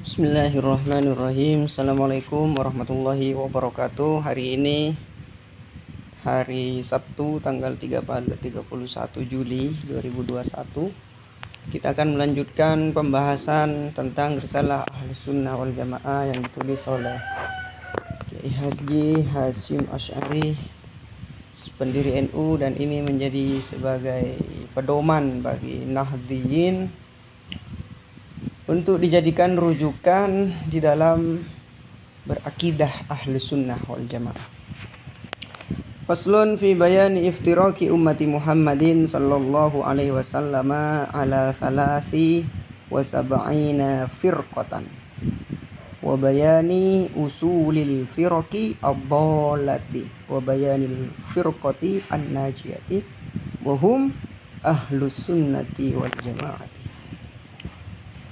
Bismillahirrahmanirrahim. Assalamualaikum warahmatullahi wabarakatuh. Hari ini hari Sabtu tanggal 31 Juli 2021. Kita akan melanjutkan pembahasan tentang risalah Ahlus Sunnah wal Jamaah yang ditulis oleh Kiai Haji Hasyim Asy'ari, pendiri NU, dan ini menjadi sebagai pedoman bagi Nahdliyin untuk dijadikan rujukan di dalam berakidah Ahlus Sunnah wal Jamaah. Faslun fi bayani iftiraki ummati Muhammadin sallallahu alaihi wasallam ala 73 firqatan wa bayani usulil firqi ad-dallati wa bayanil firqati an-najiyati wa hum Ahlus Sunnati wal Jamaah.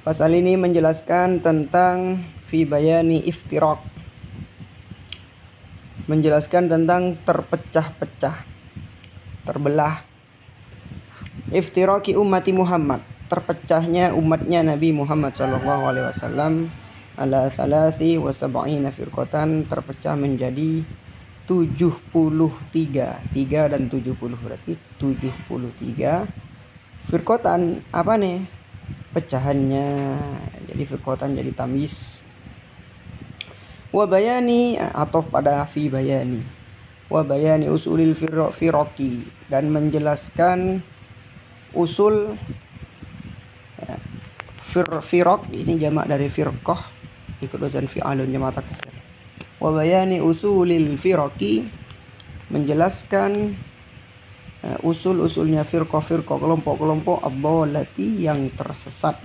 Pasal ini menjelaskan tentang fi bayani iftirak, menjelaskan tentang terpecah-pecah, terbelah. Iftiraki ummati Muhammad, terpecahnya umatnya Nabi Muhammad sallallahu alaihi wasallam ala 73 firqatan, terpecah menjadi 73, 3 dan 70 berarti 73 firqatan. Apa nih pecahannya? Jadi firqatan jadi tamyiz. Wa bayani atau pada fi bayani. Wa bayani usulil firqi, dan menjelaskan usul firq, ini jamak dari firqah, ikut wazan fi'alun jamak taksir. Wa bayani usulil firqi, menjelaskan usul-usulnya firqah-firqah, kelompok-kelompok ad-dallati yang tersesat,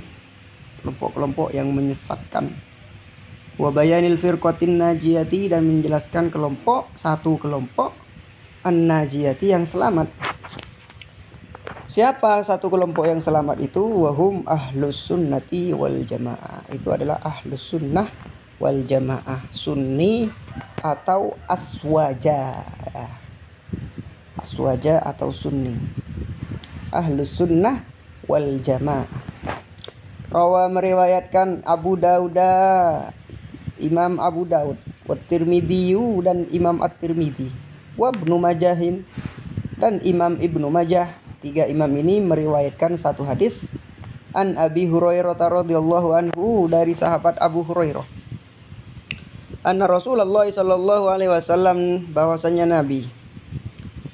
kelompok-kelompok yang menyesatkan. Wa bayanil firqatin najiyati, dan menjelaskan satu kelompok an-najiyati yang selamat. Siapa satu kelompok yang selamat itu? Wahum Ahlus Sunnati wal Jamaah. Itu adalah Ahlus Sunnah wal Jamaah, Sunni atau Aswaja. Aswaja atau Sunni, Ahlus Sunnah wal Jamaah. Rawa meriwayatkan Abu Daud, Imam Abu Daud, wa Tirmidzi, dan Imam At-Tirmidzi, wa Ibnu Majahin, dan Imam Ibnu Majah. Tiga imam ini meriwayatkan satu hadis an Abi Hurairah radhiyallahu anhu, dari sahabat Abu Hurairah, anna Rasulullah sallallahu alaihi wasallam, bahwasanya Nabi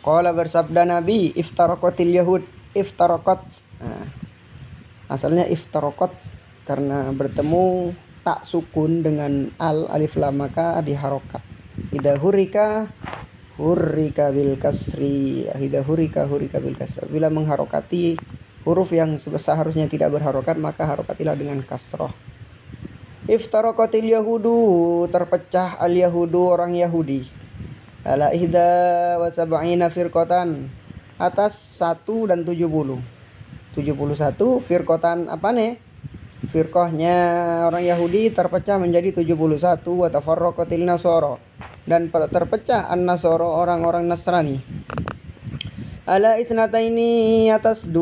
qala, bersabda Nabi, iftaraqatil yahud, iftaraqat. Asalnya iftaraqat karena bertemu tak sukun dengan alif lam, maka diharokat. Idza hurika bil kasri, idza hurika bil kasri. Bila mengharokati huruf yang seharusnya tidak berharokat, maka harokatilah dengan kasrah. Iftaraqatil yahudu, terpecah al yahudu, orang Yahudi, ala ihda wa sab'ina firqatan, atas 1 dan 71 firqatan. Apa nih firqahnya orang Yahudi? Terpecah menjadi 71. Wa tafarraqatil nasara, dan terpecah an-nasara, orang-orang Nasrani, ala isnataini, atas 2,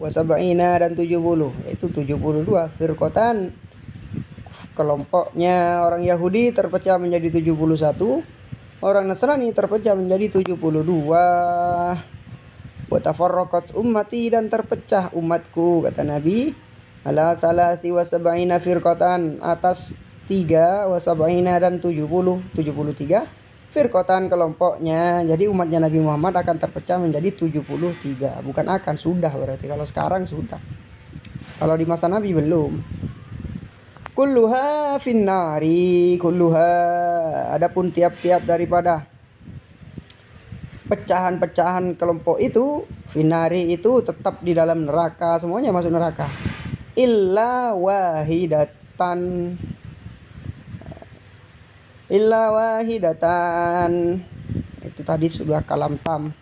wa sab'ina, dan 70, yaitu 72 firqatan. Kelompoknya orang Yahudi terpecah menjadi 71, orang Nasrani terpecah menjadi 72. Wa tafarraqat ummati, dan terpecah umatku, kata Nabi, ala 73 firqatan, atas 3, wa sab'ina, dan 73 firqatan kelompoknya. Jadi umatnya Nabi Muhammad akan terpecah menjadi 73, bukan akan, sudah berarti. Kalau sekarang sudah, kalau di masa Nabi belum. Kulluha finnari, kulluha, adapun tiap-tiap daripada pecahan-pecahan kelompok itu, finnari, itu tetap di dalam neraka, semuanya masuk neraka. Illa wahidatan, itu tadi sudah kalam tam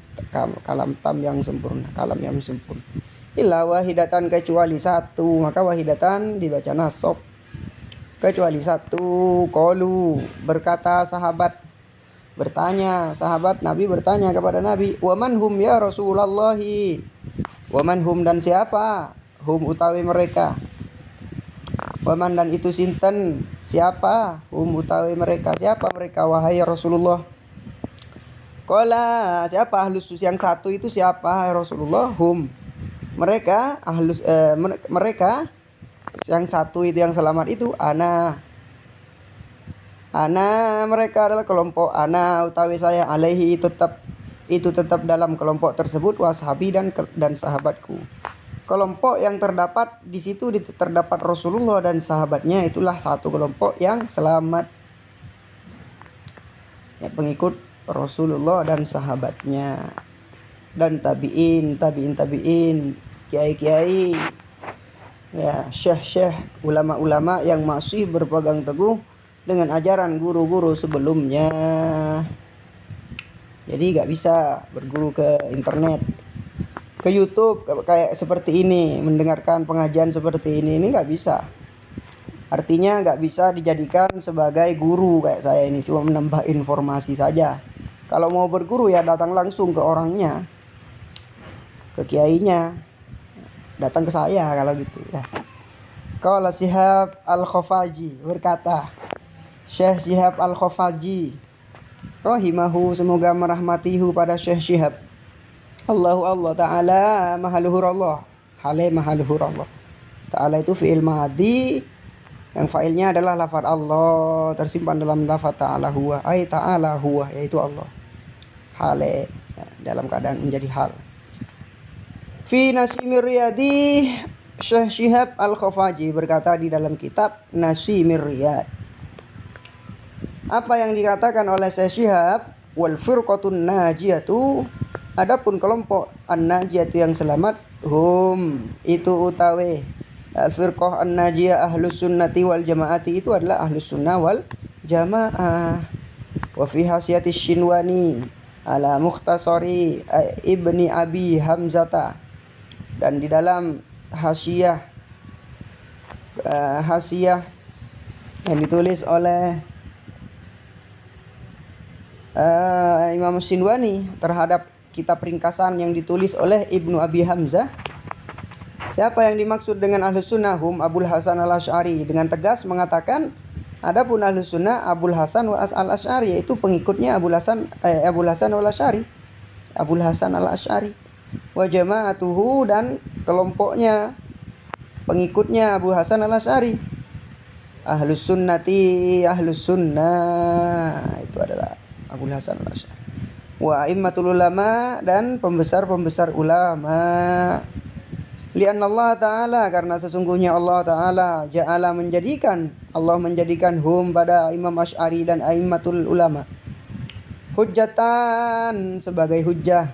yang sempurna, kalam yang sempurna. Illa wahidatan, kecuali satu, maka wahidatan dibaca nasab, kecuali satu. Qalu, berkata sahabat, Nabi bertanya kepada Nabi, wa man hum ya Rasulullah, wa man hum, dan siapa, hum utawi mereka, Waman dan itu sinten, siapa? Utawi mereka, siapa mereka wahai Rasulullah? Qala, siapa ahlus yang satu itu siapa hai Rasulullah? Mereka mereka yang satu itu yang selamat itu ana mereka adalah kelompok ana utawi saya alaihi tetap dalam kelompok tersebut washabi dan sahabatku. Kelompok yang terdapat di situ terdapat Rasulullah dan sahabatnya, itulah satu kelompok yang selamat. Ya, pengikut Rasulullah dan sahabatnya, dan tabiin, kiai-kiai, ya, syekh-syekh, ulama-ulama yang masih berpegang teguh dengan ajaran guru-guru sebelumnya. Jadi gak bisa berguru ke internet, ke YouTube kayak seperti ini, mendengarkan pengajian seperti ini gak bisa. Artinya gak bisa dijadikan sebagai guru kayak saya ini, cuma menambah informasi saja. Kalau mau berguru ya datang langsung ke orangnya, ke kiainya, datang ke saya kalau gitu ya. Qala Syihab Al-Khafaji berkata, Syekh Syihab Al-Khafaji rahimahu, semoga merahmatihu pada Syekh Syihab. Allah Ta'ala mahaluhur Allah, hale mahaluhur Allah Ta'ala itu fi'il madi yang fa'ilnya adalah lafaz Allah tersimpan dalam lafaz ta'ala huwa, ay ta'ala huwa, yaitu Allah, hale ya, dalam keadaan menjadi hal. Fi Nasimir Riyadi, Syekh Syihab Al-Khafaji berkata di dalam kitab Nasimir Riyad, apa yang dikatakan oleh Syekh Syihab, wal firqatun najiyatu, adapun kelompok an-najiyatu yang selamat, itu utawi al-firqah an-najiyah ahlus sunnati wal jamaati, itu adalah ahlus sunnah wal jamaah. Wa fi hasiyati Shinwani ala mukhtasari ibni Abi Hamzata, dan di dalam hasiyah yang ditulis oleh Imam Shinwani terhadap kitab ringkasan yang ditulis oleh Ibnu Abi Hamzah. Siapa yang dimaksud dengan ahlus sunnah? Abul Hasan al-Asy'ari, dengan tegas mengatakan adapun ahlus sunnah Abul Hasan al-Asy'ari, yaitu pengikutnya Abul Hasan al-Asy'ari, Abul Hasan al-Asy'ari. Wa jama'atuhu, dan kelompoknya pengikutnya Abu Hasan al-Asy'ari. Ahlus sunnati, ahlus sunnah itu adalah Abul Hasan al-Asy'ari. Wa a'immatul ulama, dan pembesar-pembesar ulama. Lianna Allah Ta'ala, karena sesungguhnya Allah Ta'ala ja'ala menjadikan, Allah menjadikan pada Imam Asy'ari dan a'immatul ulama hujjatan, sebagai hujjah.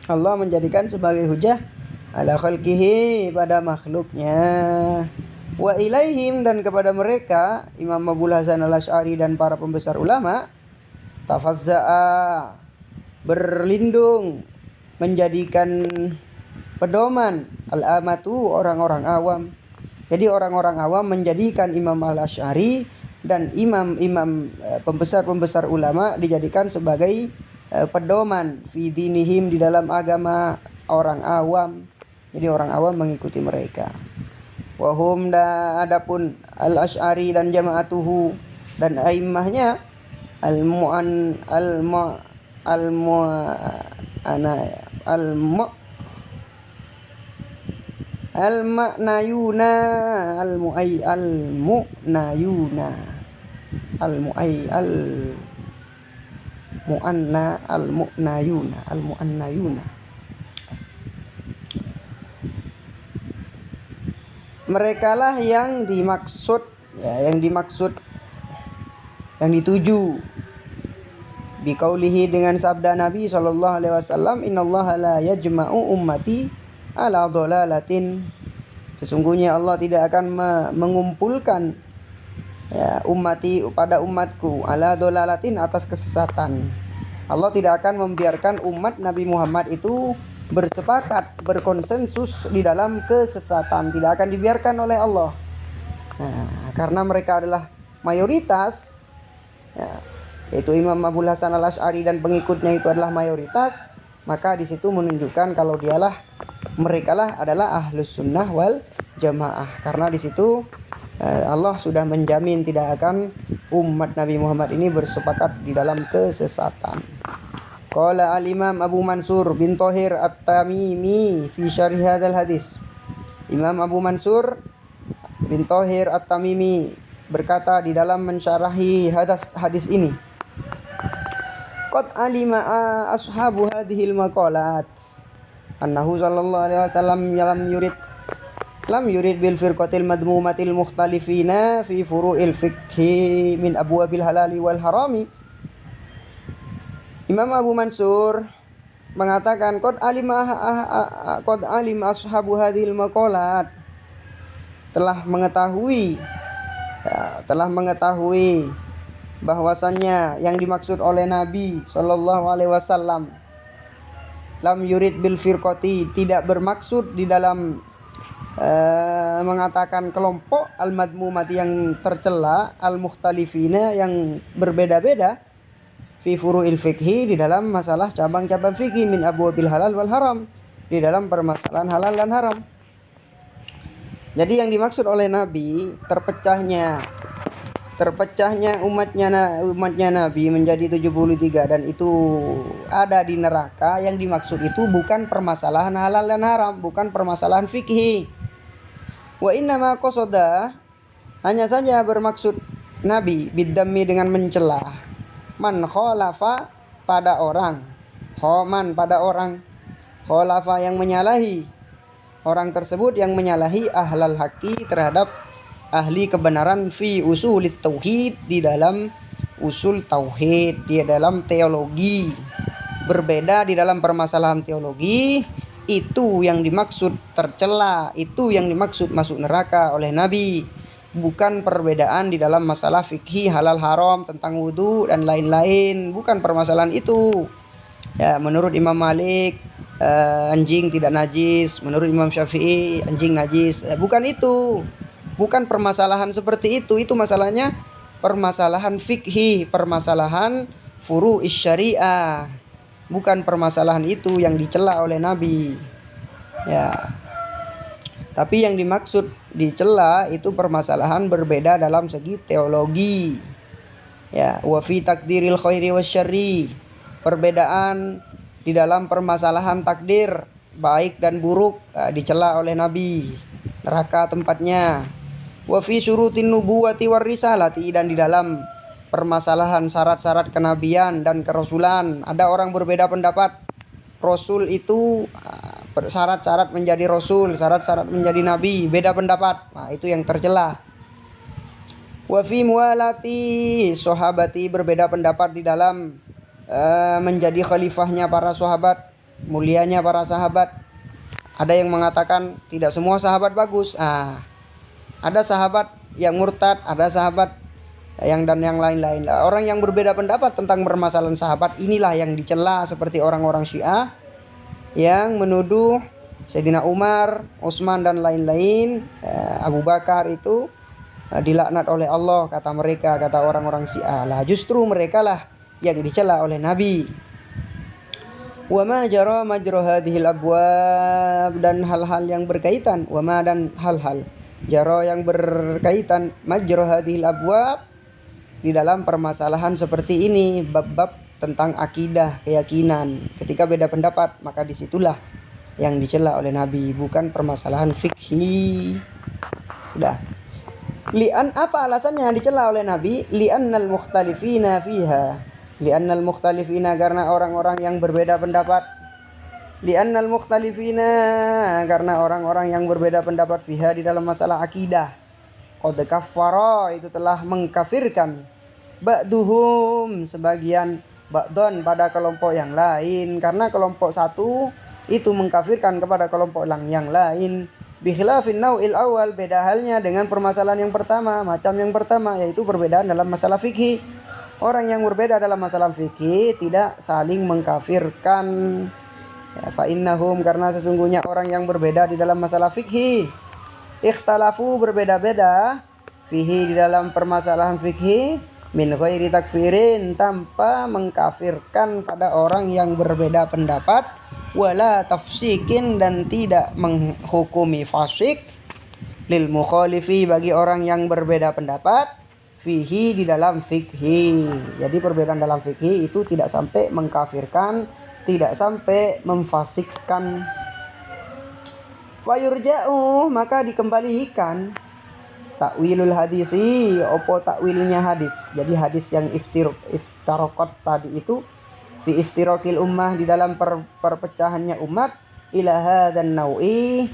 Allah menjadikan sebagai hujjah ala khalqihi, pada makhluknya. Wa ilaihim, dan kepada mereka Imam Abul Hasan al-Asy'ari dan para pembesar ulama, tafazza'a, berlindung, menjadikan pedoman al-amatu, orang-orang awam. Jadi orang-orang awam menjadikan Imam al-Asy'ari dan imam-imam pembesar-pembesar ulama dijadikan sebagai pedoman fi dinihim, di dalam agama orang awam. Jadi orang awam mengikuti mereka. Wahum, adapun al-Asy'ari dan jamaatuhu dan a'immahnya al-mu'nayuna merekalah yang dimaksud, ya, yang dituju biqaulihi, dengan sabda Nabi sallallahu alaihi wasallam, innallaha la yajma'u ummati ala dhalalatin, sesungguhnya Allah tidak akan mengumpulkan, ya, ummati, pada umatku, ala dhalalatin, atas kesesatan. Allah tidak akan membiarkan umat Nabi Muhammad itu bersepakat, berkonsensus di dalam kesesatan, tidak akan dibiarkan oleh Allah. Nah, karena mereka adalah mayoritas, ya, yaitu Imam Abul Hasan al-Asy'ari dan pengikutnya itu adalah mayoritas, maka di situ menunjukkan kalau merekalah adalah ahlus sunnah wal jamaah, karena di situ Allah sudah menjamin tidak akan umat Nabi Muhammad ini bersepakat di dalam kesesatan. Qala al-Imam Abu Mansur bin Thahir At-Tamimi fi syarh hadzal hadis. Imam Abu Mansur bin Thahir At-Tamimi berkata di dalam mensyarahi hadis ini, qad alima ashabu hadhil maqalat annahu sallallahu alaihi wasallam lam yurid bil firqatil madmumatil mukhtalifina fi furu'il fiqhi min abwabil halali wal harami. Imam Abu Mansur mengatakan qad alim ashabu hadhil maqalat, telah mengetahui bahwasannya yang dimaksud oleh Nabi sallallahu alaihi wasallam lam yurid bil firqati, tidak bermaksud di dalam mengatakan kelompok al-madmumati yang tercela, al-mukhtalifina yang berbeda-beda, fi furu'il fiqhi di dalam masalah cabang-cabang fikih, min abwabil halal wal haram, di dalam permasalahan halal dan haram. Jadi yang dimaksud oleh Nabi terpecahnya umatnya Nabi menjadi 73 dan itu ada di neraka. Yang dimaksud itu bukan permasalahan halal dan haram, bukan permasalahan fikih. Wa innama qasada, hanya saja bermaksud Nabi bidammi dengan mencela, man khalafa pada orang, khalafa yang menyalahi, orang tersebut yang menyalahi ahlal haqi terhadap ahli kebenaran, fi usulit tauhid di dalam usul tauhid, di dalam teologi, berbeda di dalam permasalahan teologi, itu yang dimaksud tercela, itu yang dimaksud masuk neraka oleh Nabi, bukan perbedaan di dalam masalah fikih halal haram, tentang wudu dan lain-lain, bukan permasalahan itu. Ya, menurut Imam Malik anjing tidak najis, menurut Imam Syafi'i anjing najis, bukan itu. Bukan permasalahan seperti itu masalahnya permasalahan fikih, permasalahan furu'is syariah. Bukan permasalahan itu yang dicela oleh Nabi. Ya. Tapi yang dimaksud dicela itu permasalahan berbeda dalam segi teologi. Ya, wa fi takdiril khairi wasyarri, perbedaan di dalam permasalahan takdir baik dan buruk dicela oleh Nabi. Neraka tempatnya. Wa fi syurutin nubuwati war risalati, dan di dalam permasalahan syarat-syarat kenabian dan kerasulan ada orang berbeda pendapat. Rasul itu syarat-syarat menjadi rasul, syarat-syarat menjadi nabi, beda pendapat. Nah, itu yang tercela. Wa fi mualati sahabati, berbeda pendapat di dalam menjadi khalifahnya para sahabat, mulianya para sahabat. Ada yang mengatakan tidak semua sahabat bagus. Ada sahabat yang murtad, ada sahabat yang lain-lain. Orang yang berbeda pendapat tentang permasalahan sahabat inilah yang dicela, seperti orang-orang Syiah yang menuduh Sayyidina Umar, Utsman dan lain-lain, Abu Bakar itu dilaknat oleh Allah, kata mereka, kata orang-orang Syiah. Lah justru mereka lah yang dicela oleh Nabi. Wa ma jara majra hadhil abwab, dan hal-hal yang berkaitan, wa ma dan hal-hal jara yang berkaitan, majra hadhil abwab di dalam permasalahan seperti ini, bab-bab tentang akidah, keyakinan. Ketika beda pendapat, maka disitulah yang dicela oleh Nabi, bukan permasalahan fikih. Sudah. Li'an, apa alasannya dicela oleh Nabi? Li'annal mukhtalifina fiha, li'annal mukhtalifina, karena orang-orang yang berbeda pendapat. Li'annal mukhtalifina, karena orang-orang yang berbeda pendapat fiha di dalam masalah akidah. Qad kaffara, itu telah mengkafirkan, ba'duhum, sebagian, ba'don, pada kelompok yang lain, karena kelompok satu itu mengkafirkan kepada kelompok yang lain. Bikhilafin nau'il awal, beda halnya dengan permasalahan yang pertama, macam yang pertama, yaitu perbedaan dalam masalah fikih. Orang yang berbeda dalam masalah fikih tidak saling mengkafirkan. Ya, fa innahum, karena sesungguhnya orang yang berbeda di dalam masalah fikih, ikhtalafu, berbeda-beda, fihi, di dalam permasalahan fikih, min ghairi takfirin, tanpa mengkafirkan pada orang yang berbeda pendapat, wala tafsikin, dan tidak menghukumi fasik, lil mukhalifi bagi orang yang berbeda pendapat fihi di dalam fikhi. Jadi perbedaan dalam fikhi itu tidak sampai mengkafirkan, tidak sampai memfasikkan. Fayurja'u maka dikembalikan takwilul hadisi, opo takwilnya hadis. Jadi hadis yang iftaraqat tadi itu fi iftiraqil ummah di dalam perpecahannya umat ila hadzal nau'i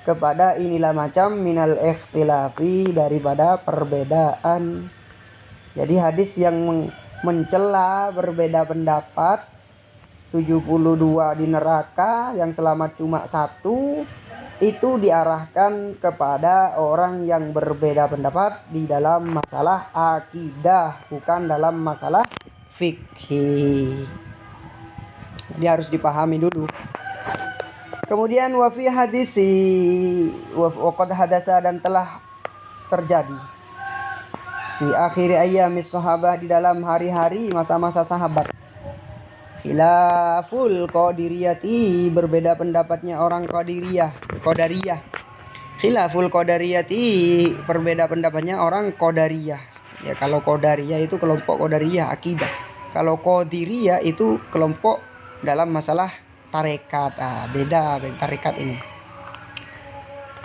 kepada inilah macam minal ikhtilafi daripada perbedaan. Jadi hadis yang mencela berbeda pendapat 72 di neraka yang selamat cuma 1 itu diarahkan kepada orang yang berbeda pendapat di dalam masalah akidah, bukan dalam masalah fikih. Jadi harus dipahami dulu. Kemudian wafi hadisi waqad hadasa dan telah terjadi fi akhir ayyamis sahabah di dalam hari-hari masa-masa sahabat khilaful qadiriyati berbeda pendapatnya orang qadariyah khilaful qadariyati berbeda pendapatnya orang qadariyah. Ya kalau qadariyah itu kelompok qadariyah akidah, kalau qadiriyah itu kelompok dalam masalah tarekat. Beda tarekat ini.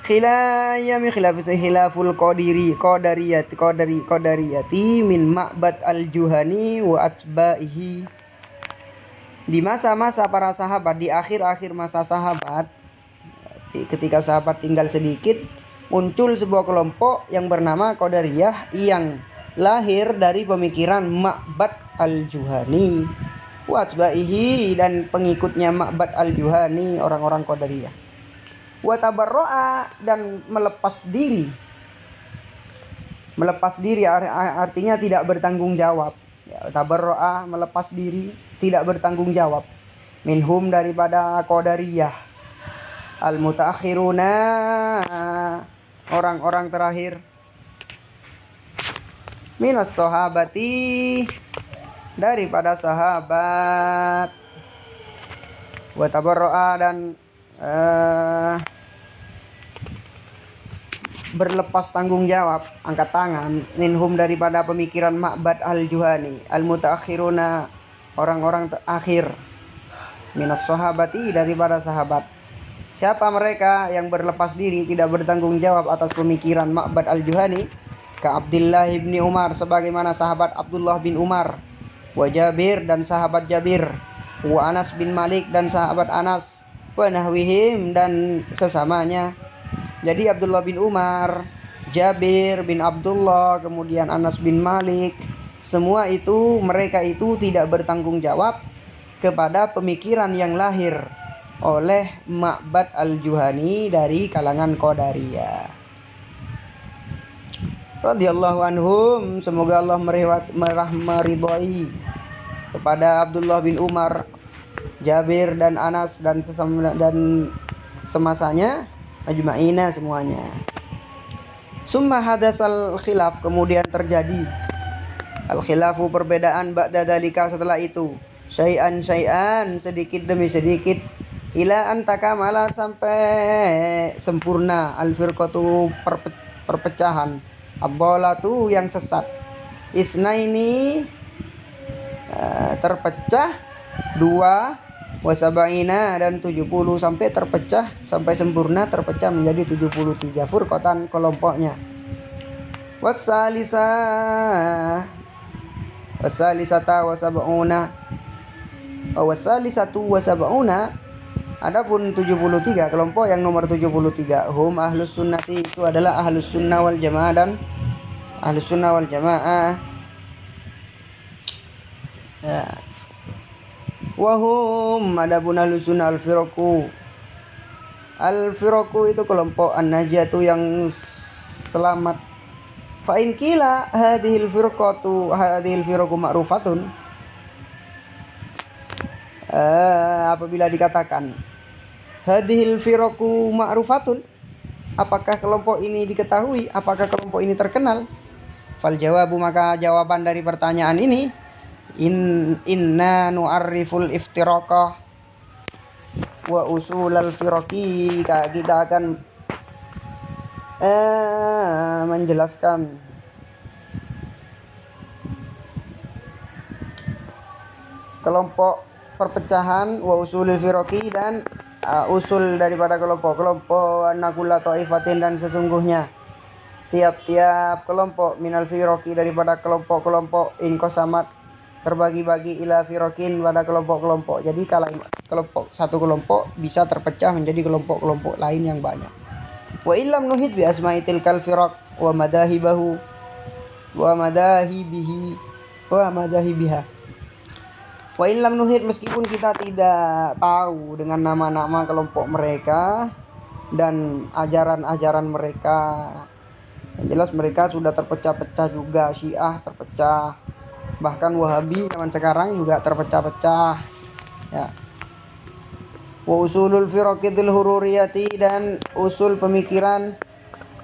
Khilaful qadariyati min Ma'bad al-Juhani wa atba'ihi. Di masa-masa para sahabat, di akhir-akhir masa sahabat, ketika sahabat tinggal sedikit, muncul sebuah kelompok yang bernama Qadariyah yang lahir dari pemikiran Ma'bad al-Juhani wa atba'ihi dan pengikutnya Ma'bad al-Juhani, orang-orang Qadariyah. Wa tabarro'a dan melepas diri. Melepas diri artinya tidak bertanggung jawab. Ya, tabarro'a melepas diri, tidak bertanggung jawab. Minhum daripada Qadariyah. Al-mutaakhiruna orang-orang terakhir. Minas sahabati daripada sahabat. Wa tabarro'a dan berlepas tanggung jawab, angkat tangan. Minhum daripada pemikiran Ma'bad al-Juhani. Al-mutaakhiruna orang-orang akhir. Minas sahabati daripada sahabat. Siapa mereka yang berlepas diri, tidak bertanggung jawab atas pemikiran Ma'bad al-Juhani? Ka Abdullah bin Umar, sebagaimana sahabat Abdullah bin Umar, wa Jabir dan sahabat Jabir, wa Anas bin Malik dan sahabat Anas, wa nahwihim dan sesamanya. Jadi Abdullah bin Umar, Jabir bin Abdullah, kemudian Anas bin Malik, semua itu mereka itu tidak bertanggung jawab kepada pemikiran yang lahir oleh Ma'bad al-Juhani dari kalangan Qadariyah. Radhiyallahu anhum, semoga Allah meridhai kepada Abdullah bin Umar, Jabir dan Anas dan semasanya, ajma'ina semuanya. Summa hadatsal khilaf, kemudian terjadi al-khilafu perbedaan ba'da dalika setelah itu. Syai'an sedikit demi sedikit ila antakamala sampai sempurna al-firqatu perpecahan, ad-dhalatu yang sesat, isnaini terpecah 2, wasabaina dan 70 sampai terpecah sampai sempurna terpecah menjadi 73 furqatan kelompoknya. Wasalisata wasabuna adapun 73 kelompok yang nomor 73 hum ahlus sunnati, itu adalah ahlus sunnah wal jamaah dan ahlus sunnah wal jamaah. Ya. Wahum adapun ahlus sunnah al-firaqu itu kelompok an-najatu yang selamat. Fa in qila hadhil firqatu ma'rufatun, apabila dikatakan hadhil firqu ma'rufatun, apakah kelompok ini diketahui, apakah kelompok ini terkenal? Fal jawabu, maka jawaban dari pertanyaan ini, inna nu'arriful iftiraqah wa usulal firqi, kita akan menjelaskan kelompok perpecahan wa usulil firaqi dan usul daripada kelompok nakula ta'ifatin, dan sesungguhnya tiap-tiap kelompok minal firaqi daripada kelompok-kelompok inqasamat terbagi-bagi ila firaqin pada kelompok-kelompok. Jadi kalau satu kelompok bisa terpecah menjadi kelompok-kelompok lain yang banyak. Wa illam nuhid bi asma'i tilkal firaq wa madahibahu wa madahibihi wa madahibiha. Wa illam nuhid, meskipun kita tidak tahu dengan nama-nama kelompok mereka dan ajaran-ajaran mereka. Yang jelas mereka sudah terpecah-pecah juga, Syiah terpecah, bahkan Wahabi zaman sekarang juga terpecah-pecah. Ya. Wa usulul firaqatil hururiyati, dan usul pemikiran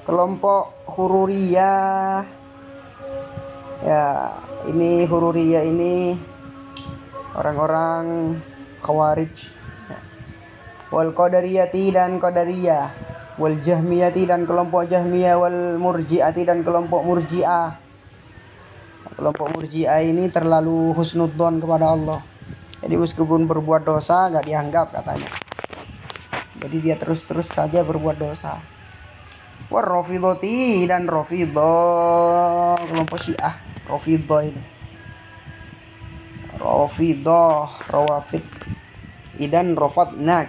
kelompok hururiyah. Ya, ini hururiyah ini orang-orang khawarij. Wal qadariyati, dan qadariyah. Wal jahmiyati, dan kelompok jahmiyah. Wal murji'ati, dan kelompok murji'ah. Kelompok murji'ah ini terlalu husnudzon kepada Allah. Jadi meskipun berbuat dosa gak dianggap katanya. Jadi dia terus-terus saja berbuat dosa. War rafidhati, dan rafidhah, kelompok Syiah rafidhah ini. Rafidah, rawafid, idan rafadnak.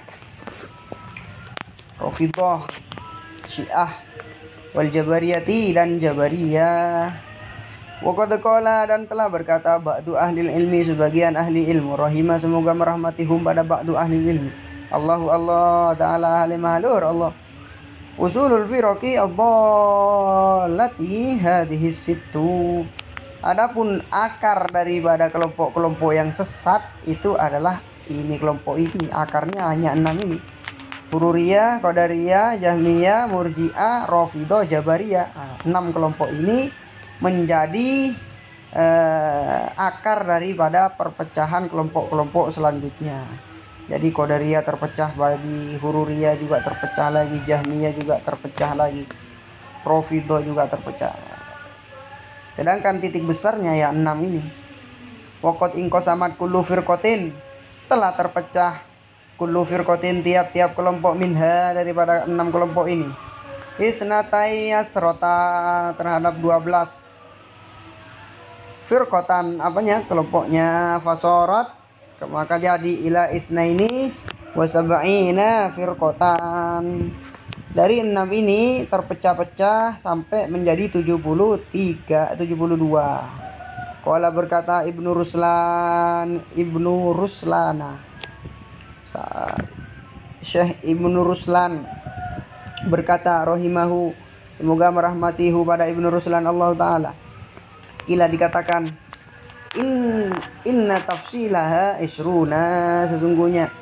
Rafidah Syiah. Wal jabariyati, dan jabariyah. Wa qad qala, dan telah berkata ba'du ahli ilmi, sebagian ahli ilmu, rahimah semoga merahmatihum pada ba'du ahli ilmi. Allahu Allah ta'ala halimalur Allah. Usulul firaqi ad-dallati hadhihi sittu. Adapun akar daripada kelompok-kelompok yang sesat itu adalah ini, kelompok ini akarnya hanya 6 ini. Hururiyah, Qadariyah, Jahmiyah, Murji'ah, Rafidhah, Jabariyah. 6 kelompok ini menjadi akar daripada perpecahan kelompok-kelompok selanjutnya. Jadi Qadariyah terpecah bagi, Hururiyah juga terpecah lagi, Jahmiyah juga terpecah lagi, Rafidhah juga terpecah. Sedangkan titik besarnya ya 6 ini. Waqad inqasamat kullu firqatin, telah terpecah kullu firqatin, tiap-tiap kelompok minha daripada 6 kelompok ini. Isnatai asrota, terhadap 12 firqatan, apanya kelompoknya, fasorat maka jadi ila isnaini wa sab'ina firqatan. Dari 6 ini terpecah-pecah sampai menjadi 72. Qala berkata Ibnu Ruslana, Syekh Ibnu Ruslan berkata rahimahu, semoga merahmatihu pada Ibnu Ruslan Allah Ta'ala. Ila dikatakan inna tafsilaha isruna, sesungguhnya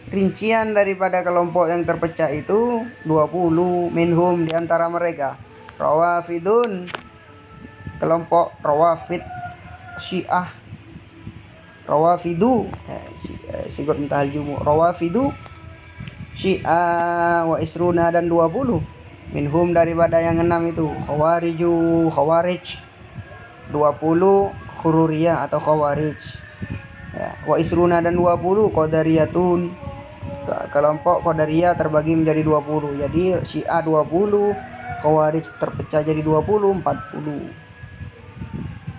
rincian daripada kelompok yang terpecah itu 20, minhum diantara mereka rawafidun, kelompok rawafid Syiah, rawafidu sigur mintahal jumu, rawafidu Syiah, wa isruna, dan 20 minhum daripada yang 6 itu khawarij 20 khururiyah atau khawarij ya. Wa isruna, dan 20 qadariyatun, kelompok Qadariyah terbagi menjadi 20. Jadi Syiah 20, Khawarij terpecah jadi 20, 40.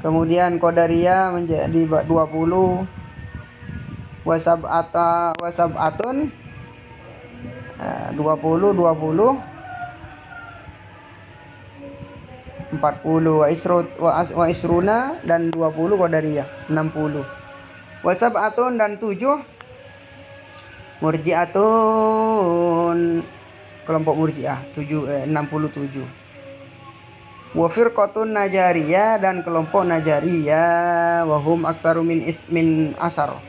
Kemudian Qadariyah menjadi 20, wasab'atun 20, 40, wa isruna, dan 20 Qadariyah 60. Wasab'atun, dan 7 Murji'atun, kelompok Murji'ah 67. Wa firqatun Najariyah, dan kelompok Najariyah, wahum aksaru min asar,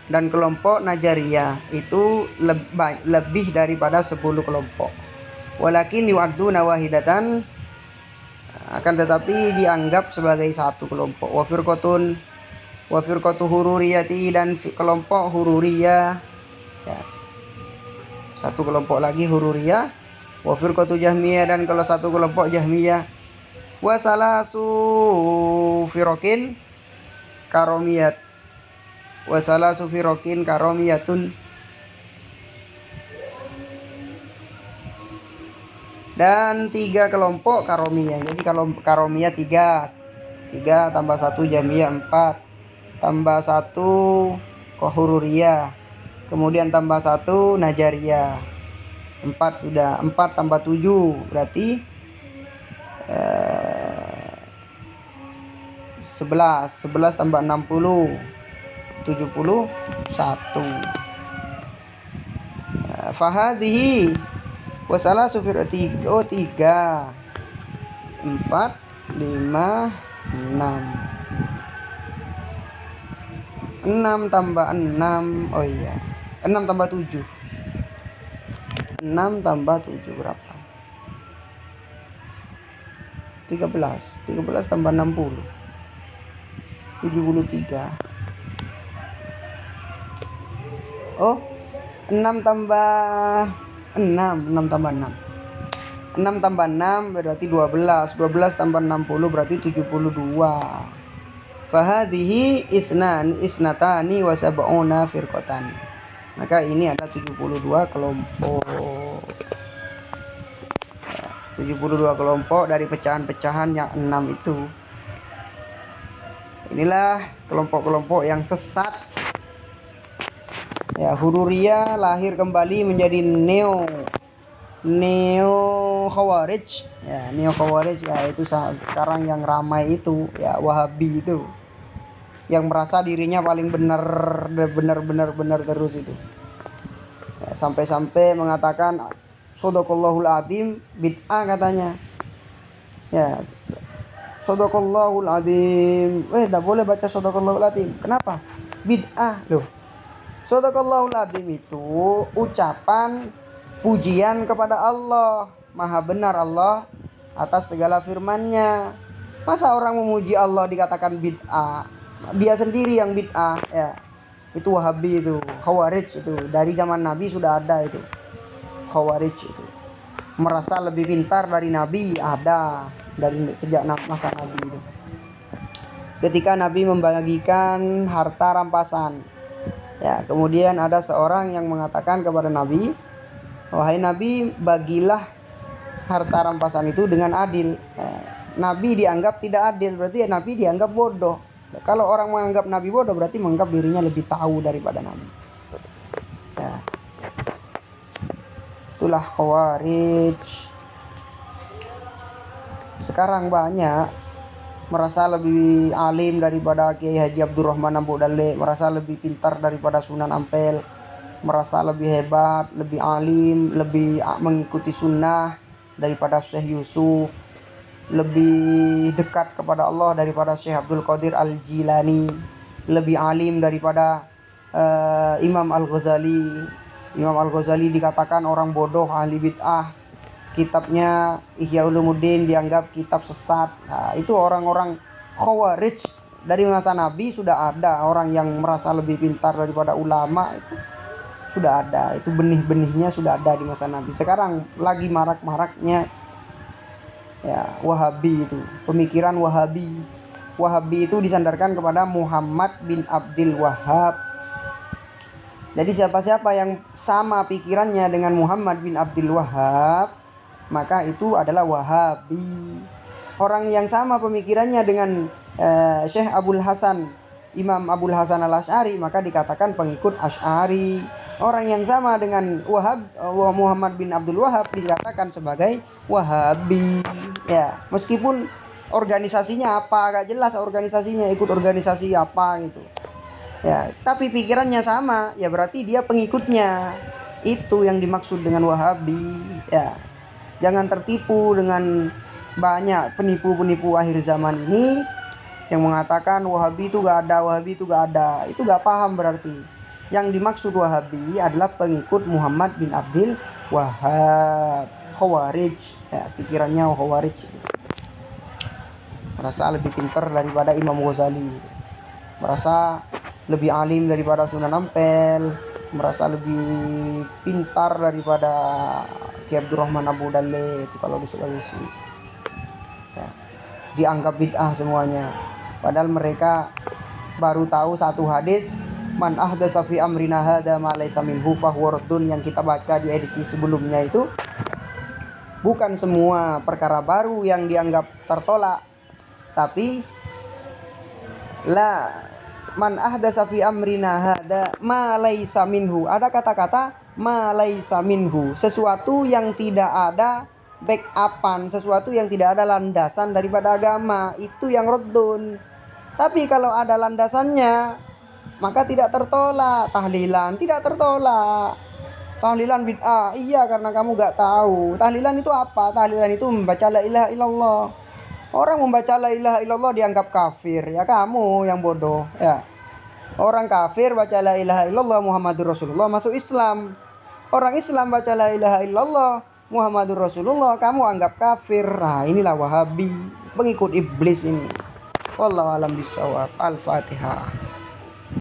dan kelompok Najariyah itu lebih daripada 10 kelompok. Walakin yu'adduna wahidatan, akan tetapi dianggap sebagai satu kelompok. Wa firqatu hururiyati, dan kelompok hururiyah ya. Satu kelompok lagi hururiyah. Wa firqatu Jahmiyah, dan kalau satu kelompok Jahmiyah. Wa salasu firqin karomiyat. Wa salasu firqin karomiyatun, dan 3 kelompok karomiyah. Jadi kalau karomiyah 3 tambah 1 Jahmiyah 4, tambah 1 Kohururiyah, kemudian tambah 1 Najariyah. 4 sudah. 4 tambah 7 berarti 11 tambah 60 71. Fahadhihi wasala sufir 3 4 5 6 tambah 6, oh iya 6 tambah 7 berapa? 13 tambah 60 73. Oh, 6 tambah 6 berarti 12 tambah 60 berarti 72. Fahadhihi isnatani wa sab'una firqatan. Maka ini ada 72 kelompok. 72 kelompok dari pecahan-pecahan yang 6 itu. Inilah kelompok-kelompok yang sesat. Ya, Hururiyah lahir kembali menjadi neo Khawarij. Ya, neo Khawarij ya, itu sekarang yang ramai itu ya, Wahabi itu. Yang merasa dirinya paling benar terus itu. Ya, sampai-sampai mengatakan Shadaqallahul Adzim, bid'ah katanya. Ya, Shadaqallahul Adzim. Enggak boleh baca Shadaqallahul Adzim. Kenapa? Bid'ah loh. Shadaqallahul Adzim itu ucapan pujian kepada Allah. Maha benar Allah atas segala firman-Nya. Masa orang memuji Allah dikatakan bid'ah? Dia sendiri yang bid'ah ya. Itu Wahabi itu, Khawarij itu. Dari zaman Nabi sudah ada itu. Khawarij itu. Merasa lebih pintar dari Nabi ada dari sejak masa Nabi itu. Ketika Nabi membagikan harta rampasan. Ya, kemudian ada seorang yang mengatakan kepada Nabi, "Wahai Nabi, bagilah harta rampasan itu dengan adil." Nabi dianggap tidak adil, berarti Nabi dianggap bodoh. Kalau orang menganggap Nabi bodoh, berarti menganggap dirinya lebih tahu daripada Nabi. Ya. Itulah Khawarij. Sekarang banyak merasa lebih alim daripada Kiai Haji Abdurrahman Ambo Dale, merasa lebih pintar daripada Sunan Ampel, merasa lebih hebat, lebih alim, lebih mengikuti sunnah daripada Syekh Yusuf, lebih dekat kepada Allah daripada Syekh Abdul Qadir Al-Jilani, lebih alim daripada Imam Al-Ghazali. Imam Al-Ghazali dikatakan orang bodoh, ahli bid'ah. Kitabnya Ihya Ulumuddin dianggap kitab sesat. Nah, itu orang-orang Khawarij. Dari masa Nabi sudah ada orang yang merasa lebih pintar daripada ulama, itu sudah ada. Itu benih-benihnya sudah ada di masa Nabi. Sekarang lagi marak-maraknya ya Wahabi itu, pemikiran Wahabi. Wahabi itu disandarkan kepada Muhammad bin Abdul Wahhab. Jadi siapa-siapa yang sama pikirannya dengan Muhammad bin Abdul Wahhab, maka itu adalah Wahabi. Orang yang sama pemikirannya dengan Syekh Abul Hasan, Imam Abul Hasan Al-Asy'ari, maka dikatakan pengikut Asy'ari. Orang yang sama dengan Muhammad bin Abdul Wahhab dikatakan sebagai Wahabi. Ya, meskipun organisasinya apa, agak jelas organisasinya, ikut organisasi apa gitu. Ya, tapi pikirannya sama, ya berarti dia pengikutnya. Itu yang dimaksud dengan Wahabi. Ya, jangan tertipu dengan banyak penipu-penipu akhir zaman ini yang mengatakan Wahabi itu gak ada, Wahabi itu gak ada. Itu gak paham berarti. Yang dimaksud Wahabi adalah pengikut Muhammad bin Abdul Wahhab, Khawarij. Ya, pikirannya Khawarij. Merasa lebih pintar daripada Imam Ghazali. Merasa lebih alim daripada Sunan Ampel, merasa lebih pintar daripada Ki Abdurrahman Abu Dalle itu kalau di Sulawesi. Ya, dianggap bid'ah semuanya. Padahal mereka baru tahu satu hadis, man ahdatsa fi amrina hadza ma laysa minhu fahuwa raddun, yang kita baca di edisi sebelumnya itu. Bukan semua perkara baru yang dianggap tertolak, tapi la man ahdatsa fi amrina hadza ma laysa minhu. Ada kata-kata ma laysa minhu, sesuatu yang tidak ada backupan, sesuatu yang tidak ada landasan daripada agama, itu yang raddun. Tapi kalau ada landasannya maka tidak tertolak. Tahlilan tidak tertolak. Tahlilan bid'ah, iya karena kamu gak tahu. Tahlilan itu apa? Tahlilan itu membaca la ilaha illallah. Orang membaca la ilaha illallah dianggap kafir, ya kamu yang bodoh ya. Orang kafir baca la ilaha illallah Muhammadur Rasulullah masuk Islam. Orang Islam baca la ilaha illallah Muhammadur Rasulullah kamu anggap kafir. Nah, inilah Wahabi, pengikut iblis ini. Wallahu alam bisawab. Al-Fatihah.